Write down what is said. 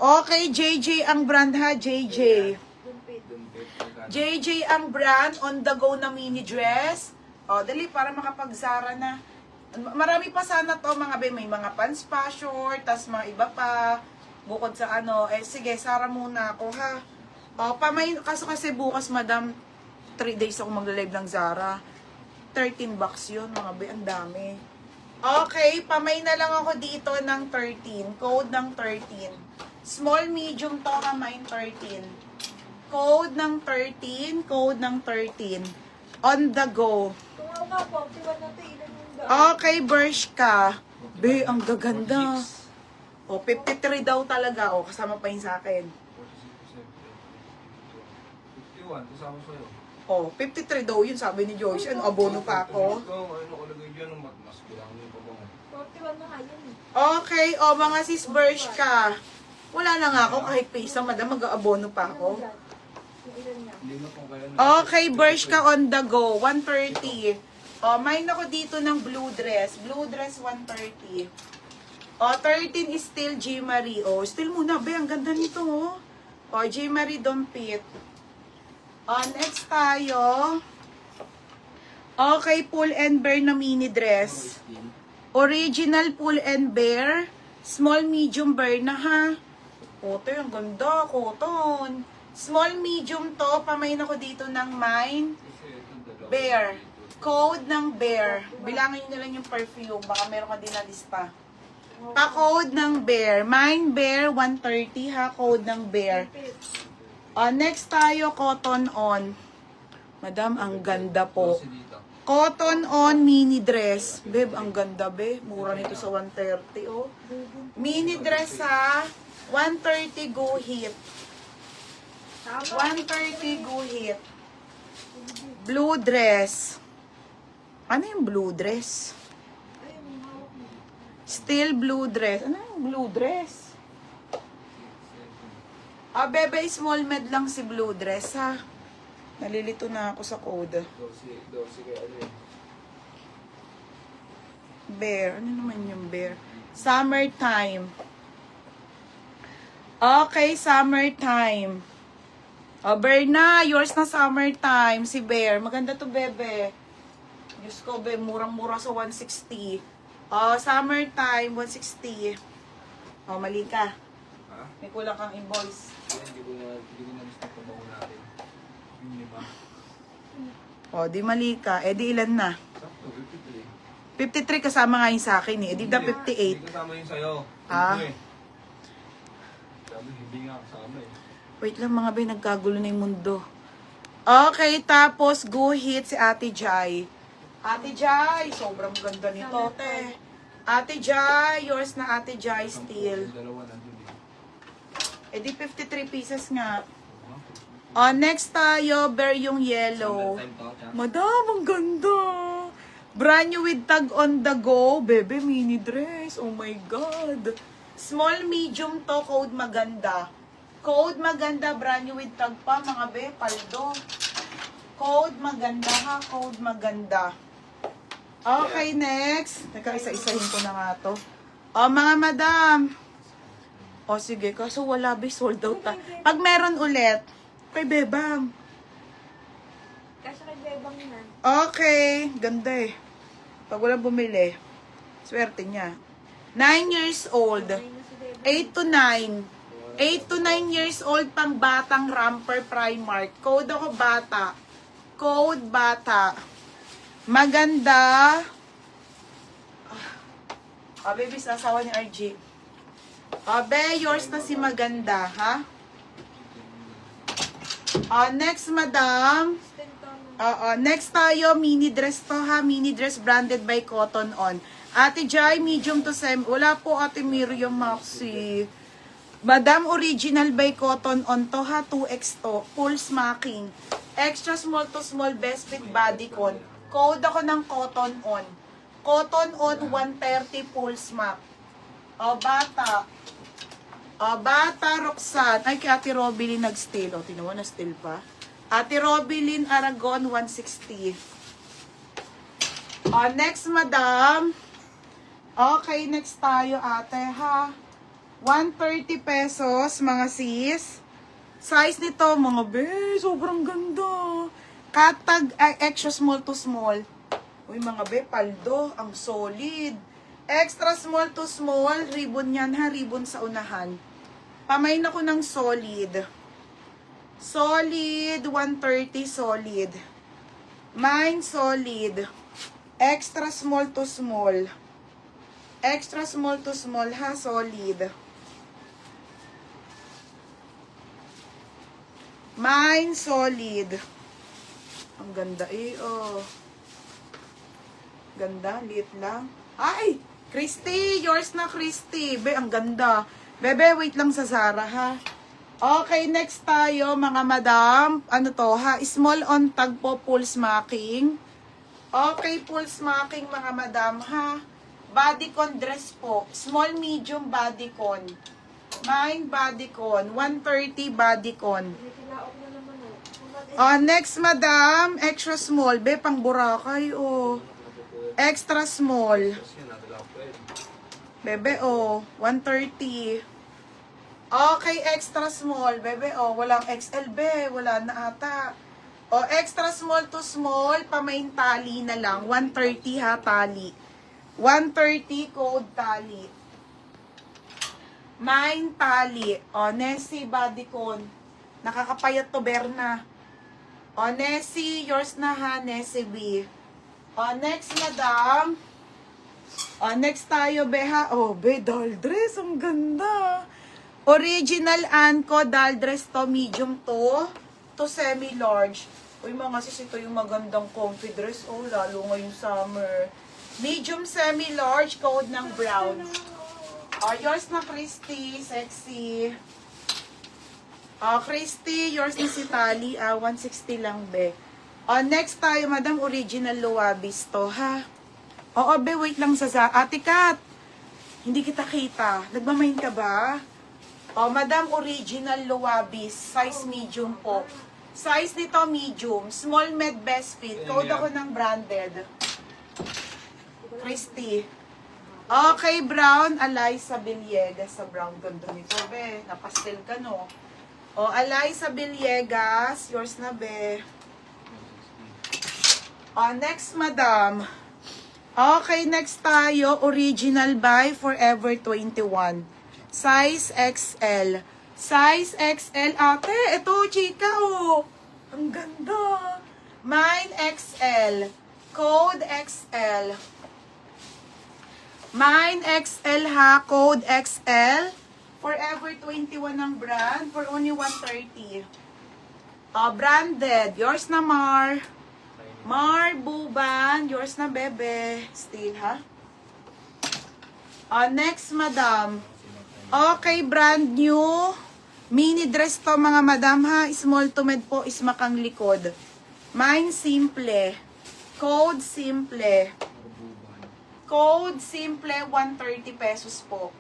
Okay, JJ ang brand ha, JJ. JJ ang brand, on the go na mini dress. O, dali, para makapag-Zara na. Marami pa sana to, mga be. May mga pants pa, short, tas mga iba pa. Bukod sa ano, sige, Zara muna ako ha. O, kaso kasi bukas, madam, 3 days ako mag-live ng Zara. 13 bucks yun, mga be, ang dami. Okay, pamay na lang ako dito ng 13. Code ng 13. Small, medium to, mine 13. Code ng 13. Code ng 13. On the go. Okay, Bershka. Be, ang gaganda. O, 53 daw talaga. O, kasama pa yun sa akin. 51, kasama sa'yo. O, 53 daw yun, sabi ni Joyce. Ano, abono pa ako. Ano kalagay dyan ng matmas? Bilang mo yung pabang. 41 na kayo. Okay, o, mga sis Bershka. Wala na nga ako, kahit pisa, madam, mag-aabono pa ako. Hindi na kung kaya Okay, Bershka on the go, 130. O, mine ako dito ng blue dress. Blue dress, 130. O, 13 is still J. Marie. O, still muna, be, ang ganda nito, o. O, J. Marie Dompit. O, next tayo. Okay, Pull and Bear na mini dress. Original Pull and Bear. Small, medium bear na, ha. Ote, ang ganda, cotton. Small, medium to. Pamain ako dito ng mine. Bear. Code ng Bear. Bilangin nyo na lang yung perfume. Baka meron ka din na lista. Pa-code ng Bear. Mine Bear, 130 ha. Code ng Bear. Next tayo, cotton on. Madam, ang ganda po. Cotton on mini dress. Babe, ang ganda, be. Mura nito sa 130, oh. Mini dress ha. 130 go hit. 130 go hit. Blue dress. Ano yung blue dress? Still blue dress. Ano yung blue dress? Bebe, small med lang si blue dress, ha? Nalilito na ako sa code. Bear. Ano naman yung bear? Summertime. Okay, summertime. Bear na. Yours na summertime. Si Bear. Maganda to, bebe. Diyos ko, be. Murang-mura sa 160. Summertime, 160. Mali ka. Ha? May kulang kang invoice. Hindi ko na gusto pabango natin. Yung lima. Di mali ka. Di ilan na? Sakto, 53. 53 kasama nga yung sa akin, eh. Di da 58. Hindi kasama yun sa'yo. Ah. Sabi, hindi nga kasama eh. Wait lang mga bay, nagkagulo na yung mundo. Okay, tapos go hit si Ate Jai. Ate Jai, sobrang ganda nito, te. Ate Jai, yours na Ate Jai still. Yung dalawa nandun eh. Di 53 pieces nga. Next tayo, bear yung yellow. Madam, ang ganda. Brand new with tag on the go. Bebe, mini dress. Oh my God. Small, medium to, code maganda. Code maganda, brand new with tag pa, mga be, paldo. Code maganda ha, code maganda. Okay, next. Teka, isa-isahin ko na nga to. Mga madam. Sige, kaso wala be, sold out ta. Pag meron ulit, kay Bebang. Kasi kay Bebang na. Okay, ganda eh. Pag wala bumili, swerte niya. 9 years old. 8 to 9. 8 to 9 years old pang batang ramper Primark. Code ako bata. Code bata. Maganda. Baby, sasawa ni RG. Be, yours na si maganda, ha? Next, madam. Next tayo, mini dress to, ha? Mini dress branded by Cotton On. Ate Jai, medium to sem. Wala po, Ate Miriam Maxi. Madam, original by Cotton On to, ha? 2X to. Full smacking. Extra small to small, best fit bodycon. Code ako ng Cotton On. Cotton On, 130 full smack. Bata. Bata, Roxanne. Ay, kay Ate Robilyn nag-steal. Tinan mo, na-steal pa. Ate Robilyn Aragon, 160. Next, madam. Okay, next tayo, ate, ha? 130 pesos, mga sis. Size nito, mga be, sobrang ganda. Katag, extra small to small. Uy, mga be, paldo, ang solid. Extra small to small, ribbon yan ha, ribbon sa unahan. Pamain ako ng solid. Solid, 130 solid. Mine solid. Extra small to small. Extra small to small ha, solid. Mine solid. Ang ganda eh, oh. Ganda, liit lang. Ay! Christy! Yours na, Christy. Be, ang ganda. Bebe, wait lang sa Zara, ha? Okay, next tayo, mga madam. Ano to, ha? Small on tag po, full smacking. Okay, full smacking, mga madam, ha? Bodycon dress po. Small, medium bodycon. Mine bodycon. 130 bodycon. May kilaok na naman oh. Next, madam. Extra small. Be, pang Boracay, oh. Extra small. Kasi nadala ko eh. Bebe, oh. 130. Okay, extra small. Bebe, oh. Walang XL, be. Wala na ata. O, extra small to small. Pamain tali na lang. 130 ha, tali. 130 code tali. Mine tali. O, Nessie bodycon. Nakakapayat to, Berna. O, Nessie, yours na ha, Nessie B. O, next, madam. O, next tayo, beha. O, be, doll dress. Ang ganda. Original Anko, doll dress to, medium to semi-large. Uy, mga sis, ito yung magandang comfy dress. Oh, lalo ngayong summer. Medium semi-large, code ng brown. O, yours na, Christy. Sexy. O, Christy, yours na si Tali. 160 lang, be. O, next tayo, madam, original Luwabis to, ha? Oo, be, wait lang sa Ate Kat, hindi kita kita. Nagmamain ka ba? O, madam, original Luwabis. Size medium po. Size nito medium. Small, med, best fit. Code ako ng branded. Christy. Okay, brown. Eliza Villegas sa brown. Ganda nito, be. Napastel ka, no? O, Eliza Villegas. Yours na, be. O, next, madam. Okay, next tayo. Original by Forever 21. Size XL. Size XL, ate. Ito, chika, oh. Ang ganda. Mine XL. Code XL. Mine XL ha. Code XL. Forever 21 ang brand. For only 130. Branded. Yours na, Mar. Mar Buban. Yours na, bebe. Still, ha? Next, madam. Okay, brand new. Mini dress to, mga madam, ha? Small to med po is makang likod. Mine simple. Code simple. Code simple, 130 pesos po.